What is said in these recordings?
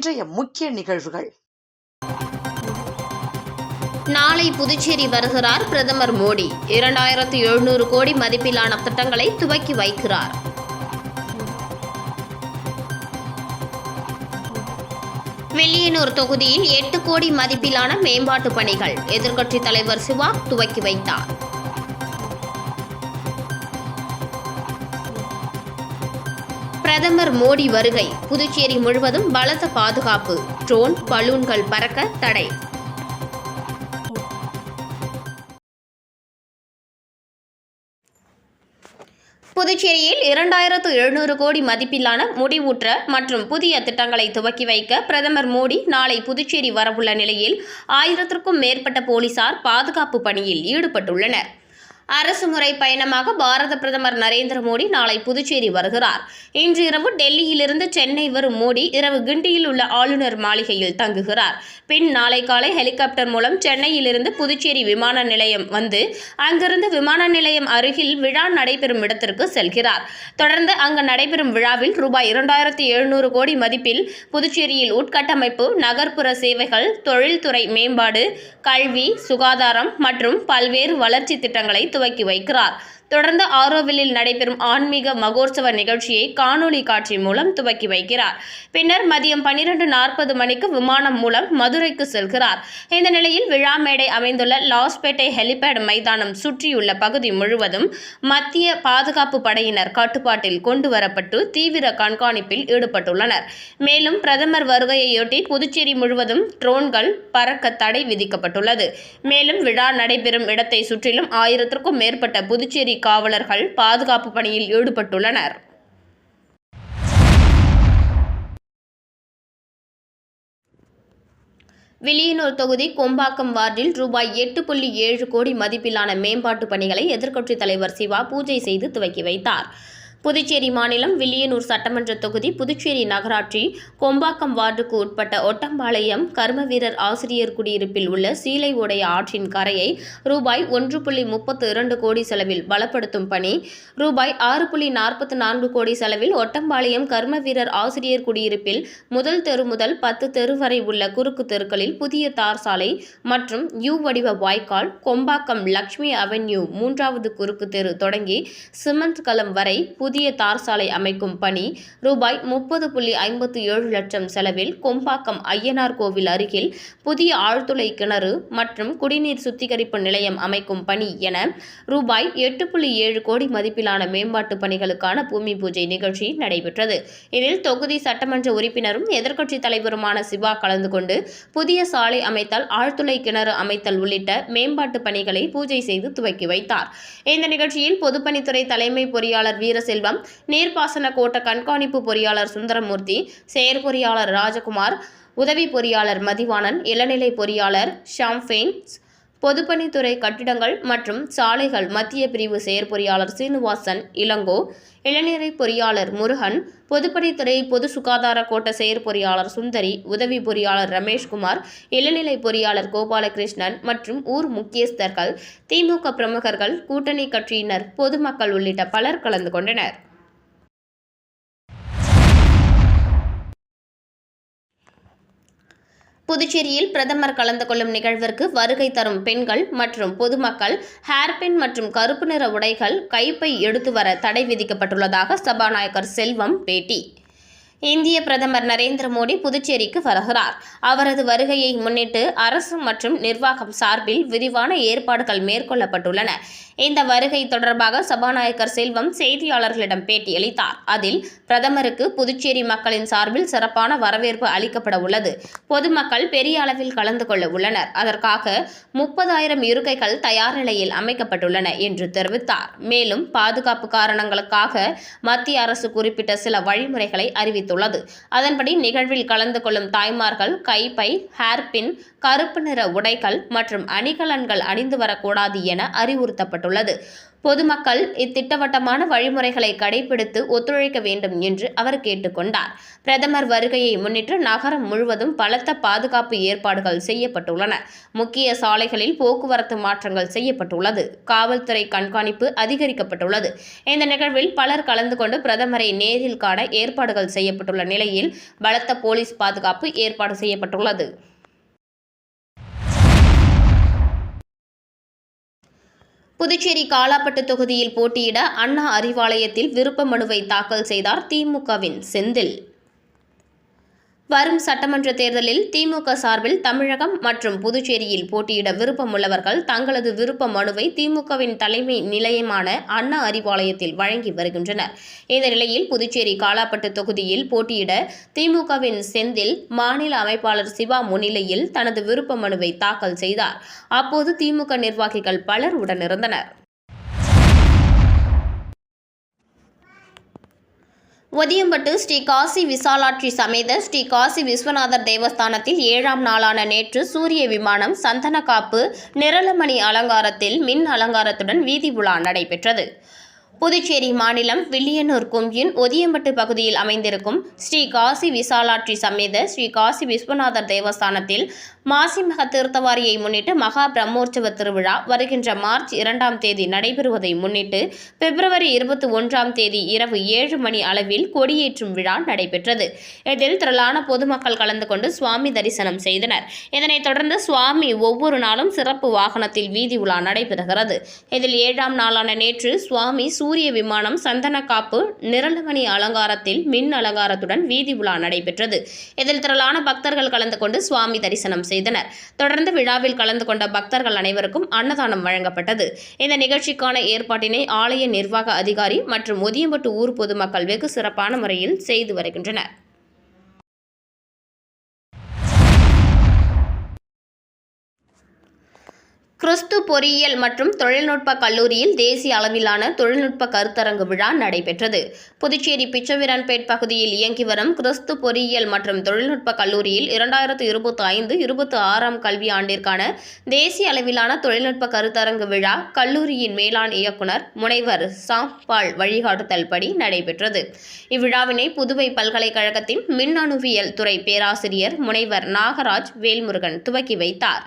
இன்றைய முக்கிய நிகழ்வுகள். நாளை புதுச்சேரி வருகிறார் பிரதமர் மோடி. 2700 கோடி மதிப்பிலான திட்டங்களை துவக்கி வைக்கிறார். வில்லியனூர் தொகுதியில் 8 கோடி மதிப்பிலான மேம்பாட்டு பணிகள் எதிர்க்கட்சித் தலைவர் சிவா துவக்கி வைத்தார். பிரதமர் மோடி வருகை, புதுச்சேரி முழுவதும் பலத்த பாதுகாப்பு, ட்ரோன் பலூன்கள் பறக்க தடை. புதுச்சேரியில் 2700 கோடி மதிப்பிலான முடிவுற்ற மற்றும் புதிய திட்டங்களை துவக்கி வைக்க பிரதமர் மோடி நாளை புதுச்சேரி வரவுள்ள நிலையில் 1000க்கும் மேற்பட்ட போலீசார் பாதுகாப்பு பணியில் ஈடுபட்டுள்ளனர். அரசுமுறை பயணமாக பாரத பிரதமர் நரேந்திர மோடி நாளை புதுச்சேரி வருகிறார். இன்று இரவு டெல்லியிலிருந்து சென்னை வரும் மோடி இரவு கிண்டியில் உள்ள ஆளுநர் மாளிகையில் தங்குகிறார். பின் நாளை காலை ஹெலிகாப்டர் மூலம் சென்னையிலிருந்து புதுச்சேரி விமான நிலையம் வந்து அங்கிருந்து விமான நிலையம் அருகில் விழா நடைபெறும் இடத்திற்கு செல்கிறார். தொடர்ந்து அங்கு நடைபெறும் விழாவில் ரூபாய் 2700 கோடி மதிப்பில் புதுச்சேரியில் உட்கட்டமைப்பு, நகர்ப்புற சேவைகள், தொழில்துறை மேம்பாடு, கல்வி, சுகாதாரம் மற்றும் பல்வேறு வளர்ச்சி திட்டங்களை துவக்கி வைக்கிறார். தொடர்ந்து ஆரோவில்லில் நடைபெறும் ஆன்மீக மகோற்சவ நிகழ்ச்சியை காணொலி காட்சி மூலம் துவக்கி வைக்கிறார். பின்னர் மதியம் 12:40 மணிக்கு விமானம் மூலம் மதுரைக்கு செல்கிறார். இந்த நிலையில் விழா மேடை அமைந்துள்ள லாஸ்பேட்டை ஹெலிபேட் மைதானம் சுற்றியுள்ள பகுதி முழுவதும் மத்திய பாதுகாப்பு படையினர் கட்டுப்பாட்டில் கொண்டுவரப்பட்டு தீவிர கண்காணிப்பில் ஈடுபட்டுள்ளனர். மேலும் பிரதமர் வருகையொட்டி புதுச்சேரி முழுவதும் ட்ரோன்கள் பறக்க தடை விதிக்கப்பட்டுள்ளது. மேலும் விழா நடைபெறும் இடத்தை சுற்றிலும் 1000க்கும் மேற்பட்ட புதுச்சேரி காவலர்கள் பாதுகாப்பு பணியில் ஈடுபட்டுள்ளனர். வில்லியனூர் தொகுதி கொம்பாக்கம் வார்டில் ரூபாய் 8.7 கோடி மதிப்பிலான மேம்பாட்டு பணிகளை எதிர்க்கட்சித் தலைவர் சிவா பூஜை செய்து துவக்கி வைத்தார். புதுச்சேரி மாநிலம் வில்லியனூர் சட்டமன்ற தொகுதி புதுச்சேரி நகராட்சி கொம்பாக்கம் வார்டுக்கு உட்பட்ட ஒட்டம்பாளையம் கர்மவீரர் ஆசிரியர் குடியிருப்பில் உள்ள சீலை உடைய ஆற்றின் கரையை ரூபாய் 1.32 கோடி செலவில் பலப்படுத்தும் பணி, ரூபாய் 6.44 கோடி செலவில் ஒட்டம்பாளையம் கர்மவீரர் ஆசிரியர் குடியிருப்பில் முதல் தெரு முதல் 10 தெரு வரை உள்ள குறுக்கு தெருக்களில் புதிய தார் சாலை மற்றும் யூ வடிவ வாய்க்கால், கொம்பாக்கம் லட்சுமி அவென்யூ 3வது குறுக்கு தெரு தொடங்கி சிமெண்ட் களம் வரை புதிய தார் சாலை அமைக்கும் பணி, ரூபாய் 30.57 லட்சம் செலவில் கொம்பாக்கம் ஐயனார் கோவில் அருகில் புதிய ஆழ்துளை கிணறு மற்றும் குடிநீர் சுத்திகரிப்பு நிலையம் அமைக்கும் பணி என ரூபாய் 8.7 கோடி மதிப்பிலான மேம்பாட்டு பணிகளுக்கான பூமி பூஜை நிகழ்ச்சி நடைபெற்றது. இதில் தொகுதி சட்டமன்ற உறுப்பினரும் எதிர்க்கட்சித் தலைவருமான சிவா கலந்து கொண்டு புதிய சாலை அமைத்தல், ஆழ்துளை கிணறு அமைத்தல் உள்ளிட்ட மேம்பாட்டு பணிகளை பூஜை செய்து துவக்கி வைத்தார். இந்த நிகழ்ச்சியில் பொதுப்பணித்துறை தலைமை பொறியாளர் வீரசெல்வம், நீர்ப்பாசன கோட்ட கண்காணிப்பு பொறியாளர் சுந்தரமூர்த்தி, செயற்பொறியாளர் ராஜகுமார், உதவி பொறியாளர் மதிவாணன், இளநிலை பொறியாளர் ஷாம்ஃபேன், பொதுப்பணித்துறை கட்டிடங்கள் மற்றும் சாலைகள் மத்திய பிரிவு செயற்பொறியாளர் சீனிவாசன் இளங்கோ, இளநிலை பொறியாளர் முருகன், பொதுப்பணித்துறை பொது சுகாதார கோட்ட செயற்பொறியாளர் சுந்தரி, உதவி பொறியாளர் ரமேஷ்குமார், இளநிலை பொறியாளர் கோபாலகிருஷ்ணன் மற்றும் ஊர் முக்கியஸ்தர்கள், திமுக பிரமுகர்கள், கூட்டணி கட்சியினர், பொதுமக்கள் உள்ளிட்ட பலர் கலந்து கொண்டனர். புதுச்சேரியில் பிரதமர் கலந்து கொள்ளும் நிகழ்விற்கு வருகை தரும் பெண்கள் மற்றும் பொதுமக்கள் ஹேர்பின் மற்றும் கருப்பு நிற உடைகள், கைப்பை எடுத்து வர தடை விதிக்கப்பட்டுள்ளதாக சபாநாயகர் செல்வம் பேட்டி. இந்திய பிரதமர் நரேந்திர மோடி புதுச்சேரிக்கு வருகிறார். அவரது வருகையை முன்னிட்டு அரசு மற்றும் நிர்வாகம் சார்பில் விரிவான ஏற்பாடுகள் மேற்கொள்ளப்பட்டுள்ளன. இந்த வருகை தொடர்பாக சபாநாயகர் செல்வம் செய்தியாளர்களிடம் பேட்டியளித்தார். அதில் பிரதமருக்கு புதுச்சேரி மக்களின் சார்பில் சிறப்பான வரவேற்பு அளிக்கப்பட உள்ளது. பொதுமக்கள் பெரிய அளவில் கலந்து கொள்ள உள்ளனர். அதற்காக 30,000 இருக்கைகள் தயார் நிலையில் அமைக்கப்பட்டுள்ளன என்று தெரிவித்தார். மேலும் பாதுகாப்பு காரணங்களுக்காக மத்திய அரசு குறிப்பிட்ட சில வழிமுறைகளை அறிவித்துள்ளது. அதன்படி நிகழ்வில் கலந்து கொள்ளும் தாய்மார்கள் கைப்பை, ஹேர்பின், கருப்பு நிற உடைகள் மற்றும் அணிகலன்கள் அணிந்து வரக்கூடாது என அறிவுறுத்தப்பட்டுள்ளது. பொதுமக்கள் இத்திட்டவட்டமான வழிமுறைகளை கடைபிடித்து ஒத்துழைக்க வேண்டும் என்று அவர் கேட்டுக்கொண்டார். பிரதமர் வருகையை முன்னிட்டு நகரம் முழுவதும் பலத்த பாதுகாப்பு ஏற்பாடுகள் செய்யப்பட்டுள்ளன. முக்கிய சாலைகளில் போக்குவரத்து மாற்றங்கள் செய்யப்பட்டுள்ளது. காவல்துறை கண்காணிப்பு அதிகரிக்கப்பட்டுள்ளது. இந்த நிகழ்வில் பலர் கலந்து கொண்டு பிரதமரை நேரில் காண ஏற்பாடுகள் செய்யப்பட்டுள்ள நிலையில் பலத்த போலீஸ் பாதுகாப்பு ஏற்பாடு செய்யப்பட்டுள்ளது. புதுச்சேரி காலாப்பட்டு தொகுதியில் போட்டியிட அண்ணா அறிவாலயத்தில் விருப்ப மனுவை தாக்கல் செய்தார் திமுகவின் செந்தில். வரும் சட்டமன்ற தேர்தலில் திமுக சார்பில் தமிழகம் மற்றும் புதுச்சேரியில் போட்டியிட விருப்பமுள்ளவர்கள் தங்களது விருப்ப மனுவை திமுகவின் தலைமை நிலையமான அண்ணா அறிவாலயத்தில் வழங்கி வருகின்றனர். இந்த நிலையில் புதுச்சேரி காலாப்பட்டு தொகுதியில் போட்டியிட திமுகவின் செந்தில் மாநில அமைப்பாளர் சிவா முன்னிலையில் தனது விருப்ப மனுவை தாக்கல் செய்தார். அப்போது திமுக நிர்வாகிகள் பலர் உடனிருந்தனர். ஒதியம்பட்டு ஸ்ரீ காசி விசாலாட்சி சமேத ஸ்ரீ காசி விஸ்வநாதர் தேவஸ்தானத்தில் 7ஆம் நாளான நேற்று சூரிய விமானம், சந்தனக்காப்பு, நிரலமணி அலங்காரத்தில் மின் அலங்காரத்துடன் வீதி உலா நடைபெற்றது. புதுச்சேரி மாநிலம் வில்லியனூர் கொம்யூன் ஒதியம்பட்டு பகுதியில் அமைந்திருக்கும் ஸ்ரீ காசி விசாலாட்சி சமேத ஸ்ரீ காசி விஸ்வநாதர் தேவஸ்தானத்தில் மாசிமக தீர்த்தவாரியை முன்னிட்டு மகா பிரம்மோற்சவ திருவிழா வருகின்ற மார்ச் 2ஆம் தேதி நடைபெறுவதை முன்னிட்டு பிப்ரவரி 21ஆம் தேதி இரவு 7 மணி அளவில் கொடியேற்றும் விழா நடைபெற்றது. இதில் திரளான பொதுமக்கள் கலந்து கொண்டு சுவாமி தரிசனம் செய்தனர். இதனைத் தொடர்ந்து சுவாமி ஒவ்வொரு நாளும் சிறப்பு வாகனத்தில் வீதி உலா நடைபெறுகிறது. இதில் 7ஆம் நாளான நேற்று சுவாமி சூரிய விமானம், சந்தனக்காப்பு, நிரலமணி அலங்காரத்தில் மின் அலங்காரத்துடன் வீதி உலா நடைபெற்றது. இதில் திரளான பக்தர்கள் கலந்து கொண்டு சுவாமி தரிசனம் செய்தனர். தொடர்ந்து விழாவில் கலந்து கொண்ட பக்தர்கள் அனைவருக்கும் அன்னதானம் வழங்கப்பட்டது. இந்த நிகழ்ச்சிக்கான ஏற்பாட்டினை ஆலய நிர்வாக அதிகாரி மற்றும் ஒதியம்பட்டு ஊர் பொதுமக்கள் வெகு சிறப்பான முறையில் செய்து வருகின்றனர். கிறிஸ்து பொறியியல் மற்றும் தொழில்நுட்ப கல்லூரியில் தேசிய அளவிலான தொழில்நுட்ப கருத்தரங்கு விழா நடைபெற்றது. புதுச்சேரி பிச்சவீரன்பேட் பகுதியில் இயங்கி வரும் கிறிஸ்து பொறியியல் மற்றும் தொழில்நுட்ப கல்லூரியில் 2025-26ஆம் கல்வியாண்டிற்கான தேசிய அளவிலான தொழில்நுட்ப கருத்தரங்கு விழா கல்லூரியின் மேலாண் இயக்குனர் முனைவர் சாம்பால் வழிகாட்டுதல் படி நடைபெற்றது. இவ்விழாவினை புதுவை பல்கலைக்கழகத்தின் மின்னணுவியல் துறை பேராசிரியர் முனைவர் நாகராஜ் வேல்முருகன் துவக்கி வைத்தார்.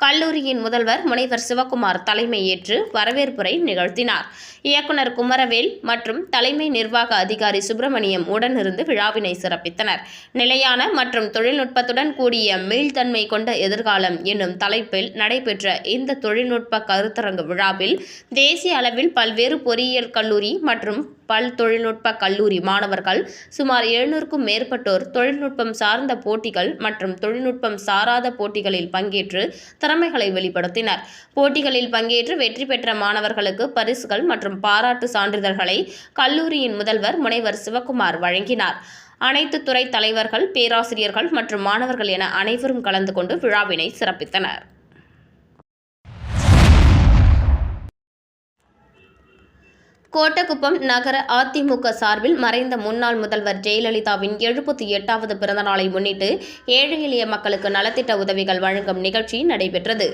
கல்லூரியின் முதல்வர் முனைவர் சிவக்குமார் தலைமையேற்று வரவேற்புரை நிகழ்த்தினார். இயக்குனர் குமரவேல் மற்றும் தலைமை நிர்வாக அதிகாரி சுப்பிரமணியம் உடனிருந்து விழாவினை சிறப்பித்தனர். நிலையான மற்றும் தொழில்நுட்பத்துடன் கூடிய மீள்தன்மை கொண்ட எதிர்காலம் என்னும் தலைப்பில் நடைபெற்ற இந்த தொழில்நுட்ப கருத்தரங்கு விழாவில் தேசிய அளவில் பல்வேறு பொறியியல் கல்லூரி மற்றும் பல் தொழில்நுட்ப கல்லூரி மாணவர்கள் சுமார் 700க்கும் மேற்பட்டோர் தொழில்நுட்பம் சார்ந்த போட்டிகள் மற்றும் தொழில்நுட்பம் சாராத போட்டிகளில் பங்கேற்று திறமைகளை வெளிப்படுத்தினர். போட்டிகளில் பங்கேற்று வெற்றி பெற்ற மாணவர்களுக்கு பரிசுகள் மற்றும் பாராட்டு சான்றிதழ்களை கல்லூரியின் முதல்வர் முனைவர் சிவக்குமார் வழங்கினார். அனைத்து துறை தலைவர்கள், பேராசிரியர்கள் மற்றும் மாணவர்கள் என அனைவரும் கலந்து கொண்டு விழாவினை சிறப்பித்தனர். கோட்டக்குப்பம் நகர அதிமுக சார்பில் மறைந்த முன்னாள் முதல்வர் ஜெயலலிதாவின் 78வது பிறந்தநாளை முன்னிட்டு ஏழை எளிய மக்களுக்கு நலத்திட்ட உதவிகள் வழங்கும் நிகழ்ச்சி நடைபெற்றது.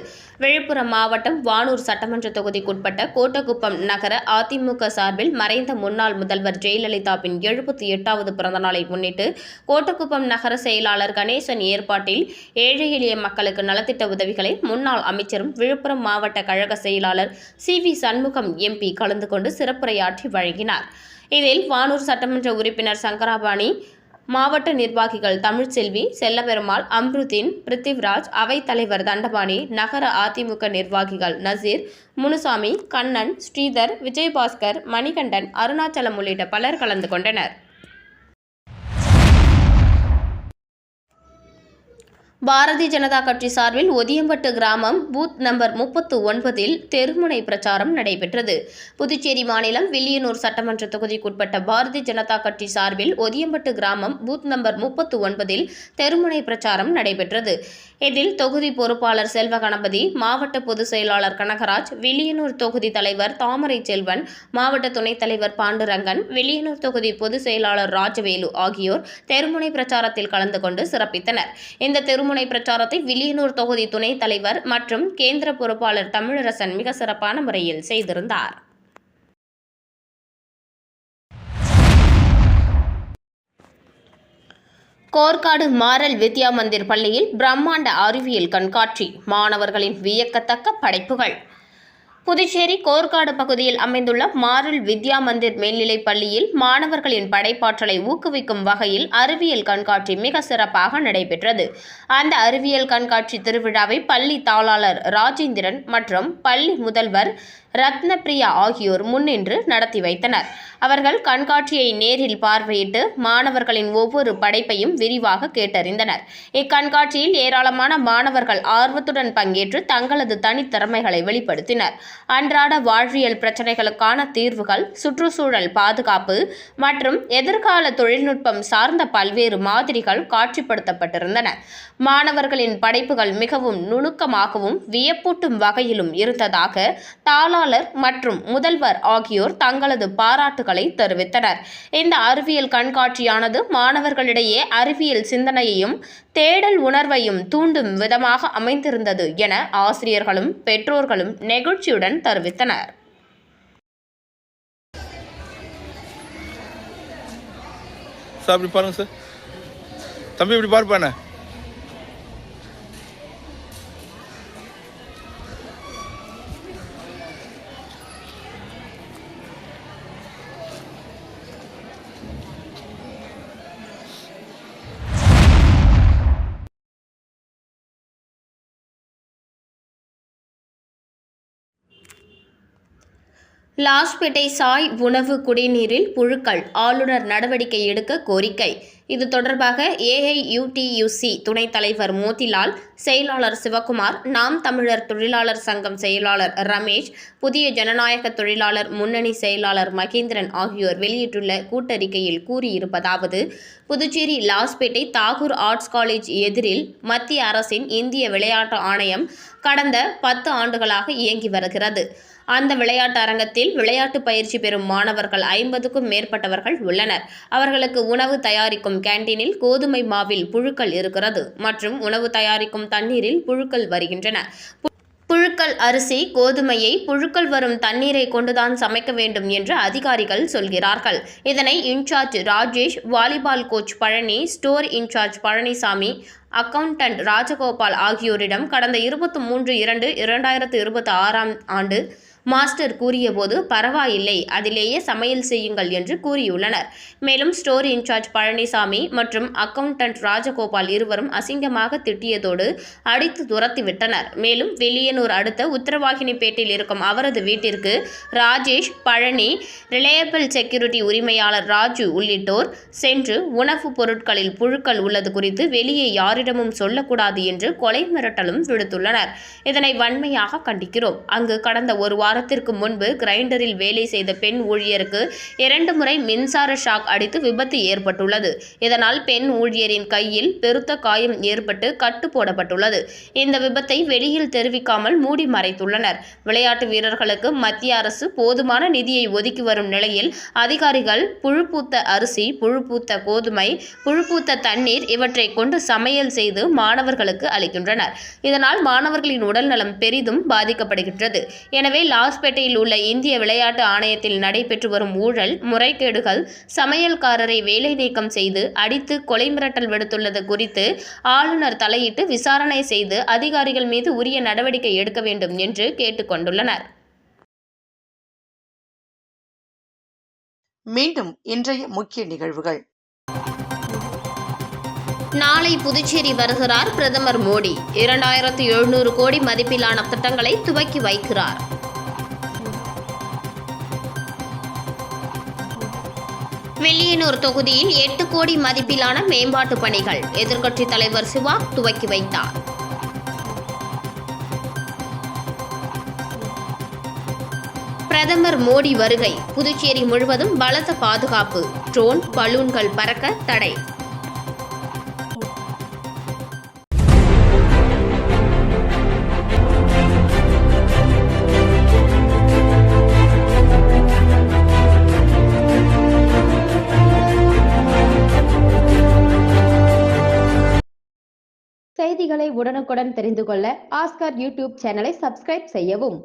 விழுப்புரம் மாவட்டம் வானூர் சட்டமன்ற தொகுதிக்குட்பட்ட கோட்டக்குப்பம் நகர அதிமுக சார்பில் மறைந்த முன்னாள் முதல்வர் ஜெயலலிதாவின் 78வது பிறந்தநாளை முன்னிட்டு கோட்டக்குப்பம் நகர செயலாளர் கணேசன் ஏற்பாட்டில் ஏழை எளிய மக்களுக்கு நலத்திட்ட உதவிகளை முன்னாள் அமைச்சரும் விழுப்புரம் மாவட்ட கழக செயலாளர் CV சண்முகம் MP கலந்து கொண்டு சிறப்புரையாற்றி வழங்கினார். இதில் வானூர் சட்டமன்ற உறுப்பினர் சங்கராபாணி, மாவட்ட நிர்வாகிகள் தமிழ்ச்செல்வி, செல்லபெருமாள், அம்ருதீன், பிருத்திவிராஜ், அவைத் தலைவர் தண்டபாணி, நகர அதிமுக நிர்வாகிகள் நசீர், முனுசாமி, கண்ணன், ஸ்ரீதர், விஜயபாஸ்கர், மணிகண்டன், அருணாச்சலம் உள்ளிட்ட பலர் கலந்து கொண்டனர். பாரதிய ஜனதா கட்சி சார்பில் ஒதியம்பட்டு கிராமம் பூத் நம்பர் 39இல் தெருமுனை பிரச்சாரம் நடைபெற்றது. புதுச்சேரி மாநிலம் வில்லியனூர் சட்டமன்ற தொகுதிக்குட்பட்ட பாரதிய ஜனதா கட்சி சார்பில் ஒதியம்பட்டு கிராமம் பூத் நம்பர் 39இல் தெருமுனை பிரச்சாரம் நடைபெற்றது. இதில் தொகுதி பொறுப்பாளர் செல்வ கணபதி, மாவட்ட பொதுச் செயலாளர் கனகராஜ், வில்லியனூர் தொகுதி தலைவர் தாமரை செல்வன், மாவட்ட துணைத் தலைவர் பாண்டுரங்கன், வில்லியனூர் தொகுதி பொதுச் செயலாளர் ராஜவேலு ஆகியோர் தெருமுனை பிரச்சாரத்தில் கலந்து கொண்டு சிறப்பித்தனர். இந்த தெருமுனை முனை பிரச்சாரத்தை வில்லியனூர் தொகுதி துணைத் தலைவர் மற்றும் கேந்திர பொறுப்பாளர் தமிழரசன் மிக சிறப்பான முறையில் செய்திருந்தார். கோர்க்காடு மாரல் வித்யா மந்திர் பள்ளியில் பிரம்மாண்ட அறிவியல் கண்காட்சி, மாணவர்களின் வியக்கத்தக்க படைப்புகள். புதுச்சேரி கோர்க்காடு பகுதியில் அமைந்துள்ள மாரல் வித்யா மந்திர் மேல்நிலைப் பள்ளியில் மாணவர்களின் படைப்பாற்றலை ஊக்குவிக்கும் வகையில் அறிவியல் கண்காட்சி மிக சிறப்பாக நடைபெற்றது. அந்த அறிவியல் கண்காட்சி திருவிழாவை பள்ளி தாளாளர் ராஜேந்திரன் மற்றும் பள்ளி முதல்வர் ரத்னபிரியா ஆகியோர் முன்னின்று நடத்தி வைத்தனர். அவர்கள் கண்காட்சியை நேரில் பார்வையிட்டு மாணவர்களின் ஒவ்வொரு படைப்பையும் விரிவாக கேட்டறிந்தனர். இக்கண்காட்சியில் ஏராளமான மாணவர்கள் ஆர்வத்துடன் பங்கேற்று தங்களது தனித்திறமைகளை வெளிப்படுத்தினர். அன்றாட வாழ்வியல் பிரச்சினைகளுக்கான தீர்வுகள், சுற்றுச்சூழல் பாதுகாப்பு மற்றும் எதிர்கால தொழில்நுட்பம் சார்ந்த பல்வேறு மாதிரிகள் காட்சிப்படுத்தப்பட்டிருந்தன. மாணவர்களின் படைப்புகள் மிகவும் நுணுக்கமாகவும் வியப்பூட்டும் வகையிலும் இருந்ததாக தாளாளர் மற்றும் முதல்வர் ஆகியோர் தங்களது பாராட்டுகளை தெரிவித்தனர். இந்த அறிவியல் கண்காட்சியானது மாணவர்களிடையே அறிவியல் சிந்தனையையும் தேடல் உணர்வையும் தூண்டும் விதமாக அமைந்திருந்தது என ஆசிரியர்களும் பெற்றோர்களும் நெகிழ்ச்சியுடன் தெரிவித்தனர். தம்பி இப்படி பார்ப்பானே. லாஸ்பேட்டை சாய் உணவு குடிநீரில் புழுக்கள், ஆளுநர் நடவடிக்கை எடுக்க கோரிக்கை. இது தொடர்பாக AIUTUC துணைத் தலைவர் மோதிலால், செயலாளர் சிவகுமார், நாம் தமிழர் தொழிலாளர் சங்கம் செயலாளர் ரமேஷ், புதிய ஜனநாயக தொழிலாளர் முன்னணி செயலாளர் மகேந்திரன் ஆகியோர் வெளியிட்டுள்ள கூட்டறிக்கையில் கூறியிருப்பதாவது: புதுச்சேரி லாஸ்பேட்டை தாகூர் ஆர்ட்ஸ் காலேஜ் எதிரில் மத்திய அரசின் இந்திய விளையாட்டு ஆணையம் கடந்த 10 ஆண்டுகளாக இயங்கி வருகிறது. அந்த விளையாட்டு அரங்கத்தில் விளையாட்டு பயிற்சி பெறும் மாணவர்கள் 50க்கும் மேற்பட்டவர்கள் உள்ளனர். அவர்களுக்கு உணவு தயாரிக்கும் கேண்டீனில் கோதுமை மாவில் புழுக்கள் இருக்கிறது மற்றும் உணவு தயாரிக்கும் தண்ணீரில் புழுக்கள் வருகின்றன. புழுக்கள் அரிசி, கோதுமையை புழுக்கள் வரும் தண்ணீரை கொண்டுதான் சமைக்க வேண்டும் என்று அதிகாரிகள் சொல்கிறார்கள். இதனை incharge Rajesh, volleyball coach Palani, store incharge Palanisamy, accountant Rajagopal ஆகியோரிடம் கடந்த 23/2/2026 ஆண்டு மாஸ்டர் கூறியபோது பரவாயில்லை, அதிலேயே சமையல் செய்யுங்கள் என்று கூறியுள்ளனர். மேலும் ஸ்டோர் இன்சார்ஜ் பழனிசாமி மற்றும் அக்கவுண்டன்ட் ராஜகோபால் இருவரும் அசிங்கமாக திட்டியதோடு அடித்து துரத்திவிட்டனர். மேலும் வில்லியனூர் அடுத்த உத்தரவாகினிப்பேட்டில் இருக்கும் அவரது வீட்டிற்கு ராஜேஷ், பழனி, ரிலையபிள் செக்யூரிட்டி உரிமையாளர் ராஜு உள்ளிட்டோர் சென்று உணவுப் பொருட்களில் புழுக்கள் உள்ளது குறித்து வெளியே யாரிடமும் சொல்லக்கூடாது என்று கொலை மிரட்டலும் விடுத்துள்ளனர். இதனை வன்மையாக கண்டிக்கிறோம். அங்கு கடந்த ஒரு வாரத்திற்கு முன்பு கிரைண்டரில் வேலை செய்த பெண் ஊழியருக்கு 2 முறை மின்சார ஷாக் அடித்து விபத்து ஏற்பட்டுள்ளது. இதனால் பெண் ஊழியரின் கையில் பெருத்த காயம் ஏற்பட்டு கட்டு போடப்பட்டுள்ளது. இந்த விபத்தை வெளியில் தெரிவிக்காமல் மூடி மறைத்துள்ளனர். விளையாட்டு வீரர்களுக்கு மத்திய அரசு போதுமான நிதியை ஒதுக்கி வரும் நிலையில் அதிகாரிகள் புழுப்பூத்த அரிசி, புழுப்பூத்த கோதுமை, புழுப்பூத்த தண்ணீர் இவற்றை கொண்டு சமையல் செய்து மாணவர்களுக்கு அளிக்கின்றனர். இதனால் மாணவர்களின் உடல்நலம் பெரிதும் பாதிக்கப்படுகின்றது. எனவே லாஸ்பேட்டையில் உள்ள இந்திய விளையாட்டு ஆணையத்தில் நடைபெற்று வரும் ஊழல், முறைகேடுகள், சமையல்காரரை வேலை நீக்கம் செய்து அடித்து கொலை மிரட்டல் விடுத்துள்ளது குறித்து ஆளுநர் தலையிட்டு விசாரணை செய்து அதிகாரிகள் மீது உரிய நடவடிக்கை எடுக்க வேண்டும் என்று கேட்டுக் கொண்டுள்ளனர். மீண்டும் இன்றைய முக்கிய நிகழ்வுகள். நாளை புதுச்சேரி வருகிறார் பிரதமர் மோடி. 2700 கோடி மதிப்பிலான திட்டங்களை துவக்கி வைக்கிறார். வில்லியனூர் தொகுதியில் 8 கோடி மதிப்பிலான மேம்பாட்டு பணிகள் எதிர்க்கட்சித் தலைவர் சிவா துவக்கி வைத்தார். பிரதமர் மோடி வருகை, புதுச்சேரி முழுவதும் பலத்த பாதுகாப்பு, ட்ரோன், பலூன்கள் பறக்க தடை. செய்திகளை உடனுக்குடன் தெரிந்து கொள்ள ஆஸ்கார் யூடியூப் சேனலை சப்ஸ்கிரைப் செய்யவும்.